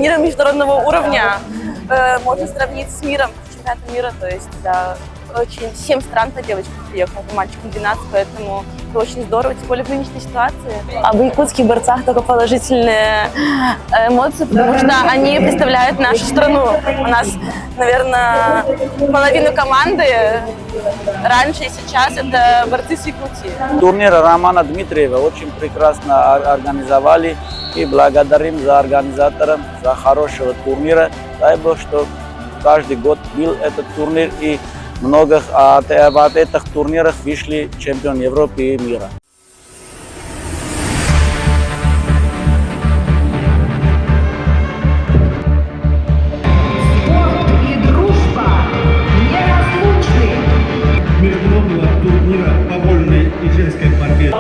турниры международного уровня. Можно сравнить с миром, чемпионатом мира, то есть да, очень 7 стран по девочкам приехало, по мальчикам 12, поэтому это очень здорово, тем более в нынешней ситуации. А в якутских борцах только положительные эмоции, потому что они представляют нашу страну. У нас, наверное, половина команды раньше и сейчас это борцы с Якутии. Турнир Романа Дмитриева очень прекрасно организовали. И благодарим за организаторам, за хорошего турнира. Дай Бог, что каждый год был этот турнир и многих от этих турниров вышли чемпион Европы и мира. Международного турнира по вольной и женской борьбе.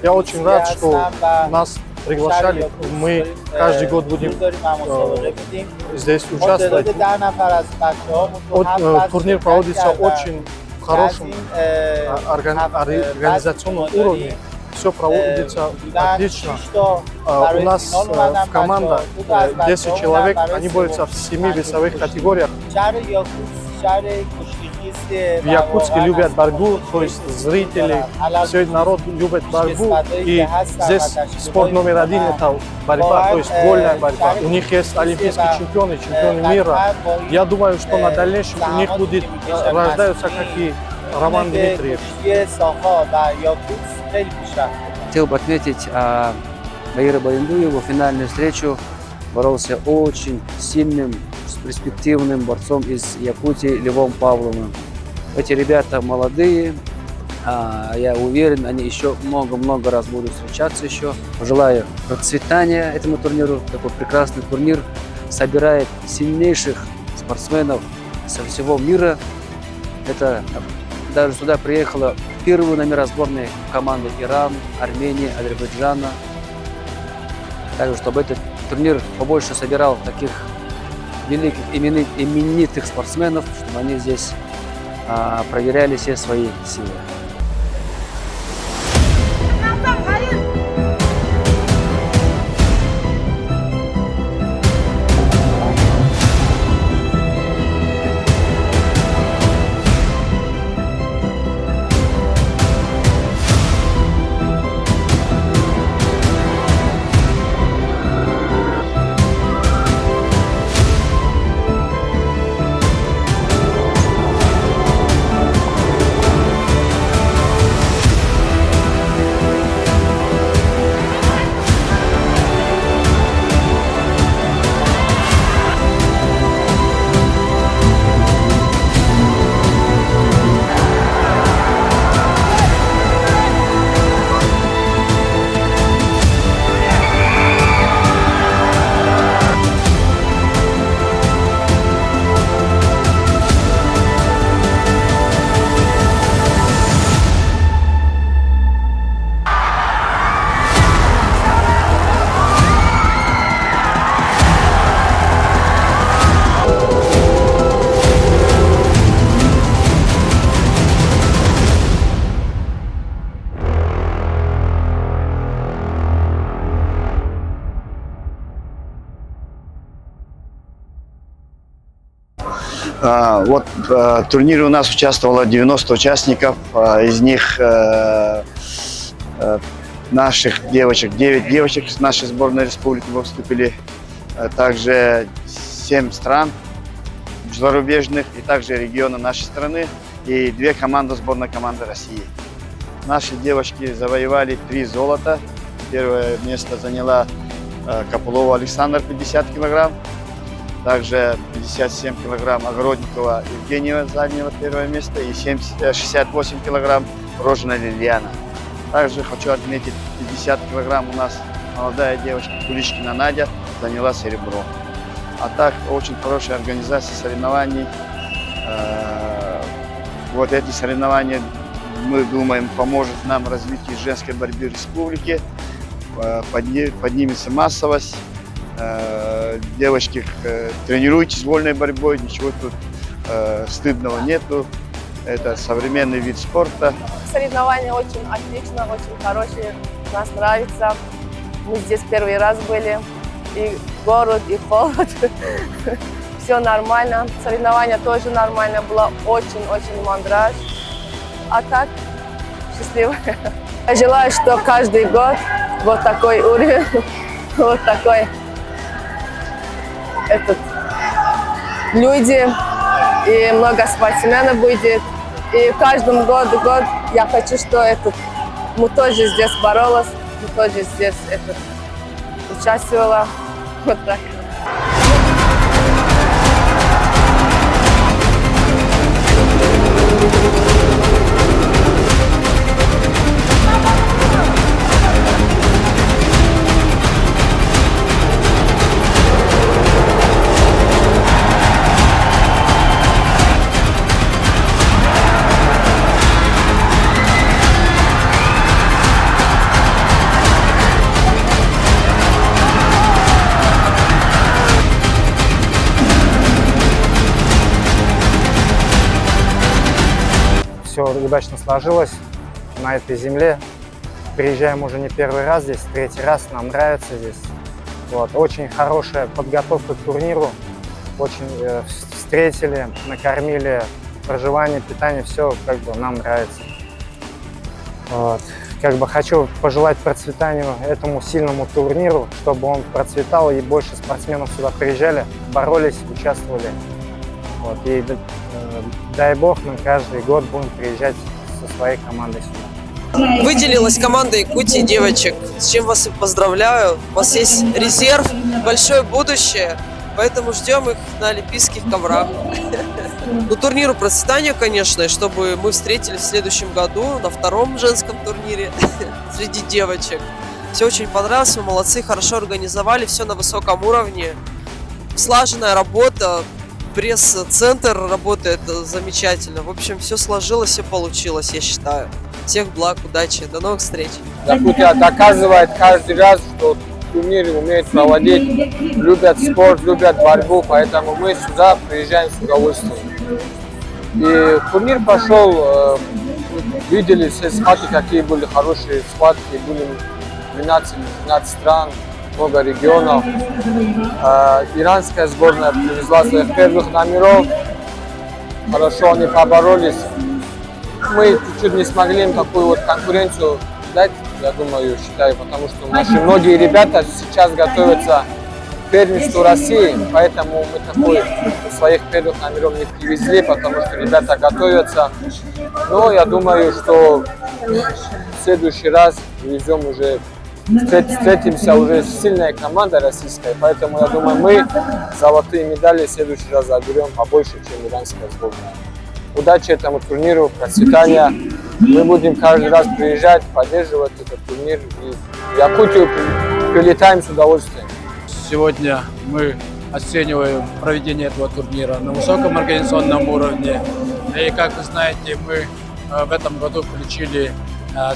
Я очень рад, что нас приглашали. Мы каждый год будем здесь участвовать. Турнир проводится очень хорошем организационном уровне. Все проводится отлично. У нас в команде 10 человек, они борются в 7 весовых категориях. В Якутске любят борьбу, то есть зрители, все народ любит борьбу. И здесь спорт номер 1 это борьба, то есть вольная борьба. У них есть олимпийские чемпионы, чемпионы мира. Я думаю, что на дальнейшем у них будет рождаются как и Роман Дмитриев. Хотел бы отметить Баира Баяндуеву. Финальную встречу боролся очень сильным, перспективным борцом из Якутии Львом Павловым. Эти ребята молодые, я уверен, они еще много-много раз будут встречаться еще. Желаю процветания этому турниру. Такой прекрасный турнир собирает сильнейших спортсменов со всего мира. Это даже сюда приехала первые номера сборной команды Иран, Армении, Азербайджана. Также, чтобы этот турнир побольше собирал таких великих, именитых спортсменов, чтобы они здесь проверяли все свои силы. В турнире у нас участвовало 90 участников, из них наших девочек, 9 девочек с нашей сборной республики выступили, также 7 стран зарубежных и также региона нашей страны и 2 команды сборной команды России. Наши девочки завоевали 3 золота. Первое место заняла Копылова Александр, 50 килограмм. Также 57 килограмм Огородникова Евгения заняла первое место и 68 килограмм Рожина Лилиана. Также хочу отметить, 50 килограмм у нас молодая девочка Куличкина Надя заняла серебро. А так, очень хорошая организация соревнований. Вот эти соревнования, мы думаем, поможет нам в развитии женской борьбы в республике, поднимется массовость. Девочки, тренируйтесь вольной борьбой, ничего тут стыдного нету. Это современный вид спорта. Соревнования очень отлично, очень хорошие, нас нравится. Мы здесь первый раз были, и город, и холод, все нормально. Соревнования тоже нормально, было очень-очень мандраж. А так, счастливо. Я желаю, что каждый год вот такой уровень, вот такой люди, и много спортсменов будет. И каждым году я хочу, что мы тоже здесь боролись, мы тоже здесь участвовала. Вот так. Все удачно сложилось на этой земле. Приезжаем уже не первый раз здесь, третий раз, нам нравится здесь. Вот. Очень хорошая подготовка к турниру. Очень встретили, накормили, проживание, питание, все как бы нам нравится. Вот. Как бы хочу пожелать процветанию этому сильному турниру, чтобы он процветал и больше спортсменов сюда приезжали, боролись, участвовали. Вот. И дай бог, мы каждый год будем приезжать со своей командой сюда. Выделилась команда Якутии девочек, с чем вас и поздравляю. У вас есть резерв, большое будущее, поэтому ждем их на олимпийских коврах. Ну, турниру процветания, конечно, и чтобы мы встретились в следующем году на 2-м женском турнире среди девочек. Все очень понравилось, вы молодцы, хорошо организовали, все на высоком уровне. Слаженная работа. Пресс-центр работает замечательно. В общем, все сложилось, все получилось, я считаю. Всех благ, удачи, до новых встреч. Якутия доказывает каждый раз, что турниры умеют проводить, любят спорт, любят борьбу, поэтому мы сюда приезжаем с удовольствием. И турнир пошел, видели все схватки, какие были хорошие схватки, были 12 стран. Много регионов. Иранская сборная привезла своих первых номеров. Хорошо они поборолись. Мы чуть-чуть не смогли им такую вот конкуренцию дать, я думаю, считаю, потому что наши многие ребята сейчас готовятся к первенству России, поэтому мы такой своих первых номеров не привезли, потому что ребята готовятся. Но я думаю, что в следующий раз привезем уже. Встретимся уже с сильной командой российской, поэтому я думаю, мы золотые медали в следующий раз заберем побольше, чем иранская сборная. Удачи этому турниру, процветания. Мы будем каждый раз приезжать, поддерживать этот турнир. И в Якутию прилетаем с удовольствием. Сегодня мы оцениваем проведение этого турнира на высоком организационном уровне. И, как вы знаете, мы в этом году включили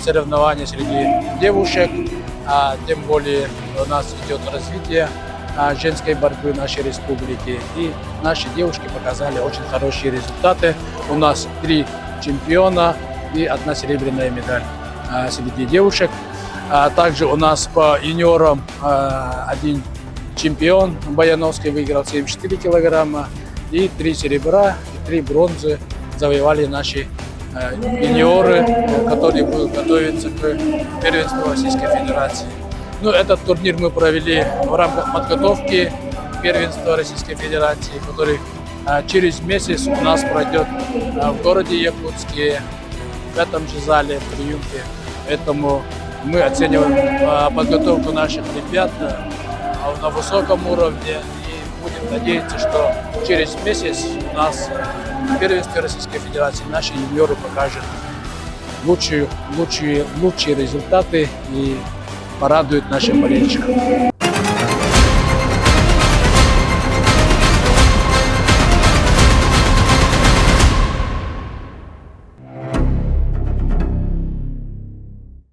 соревнования среди девушек, тем более у нас идет развитие женской борьбы в нашей республике. И наши девушки показали очень хорошие результаты. У нас 3 чемпиона и 1 серебряная медаль среди девушек. Также у нас по юниорам 1 чемпион Баяновский выиграл 74 килограмма. И 3 серебра, и 3 бронзы завоевали наши юниоры, которые будут готовиться к первенству Российской Федерации. Ну, этот турнир мы провели в рамках подготовки первенства Российской Федерации, который через месяц у нас пройдет в городе Якутске, в этом же зале, в Триумфе. Поэтому мы оцениваем подготовку наших ребят на высоком уровне и будем надеяться, что через месяц у нас в первенстве Российской Федерации наши юниоры покажут лучшие результаты и порадуют наших болельщиков.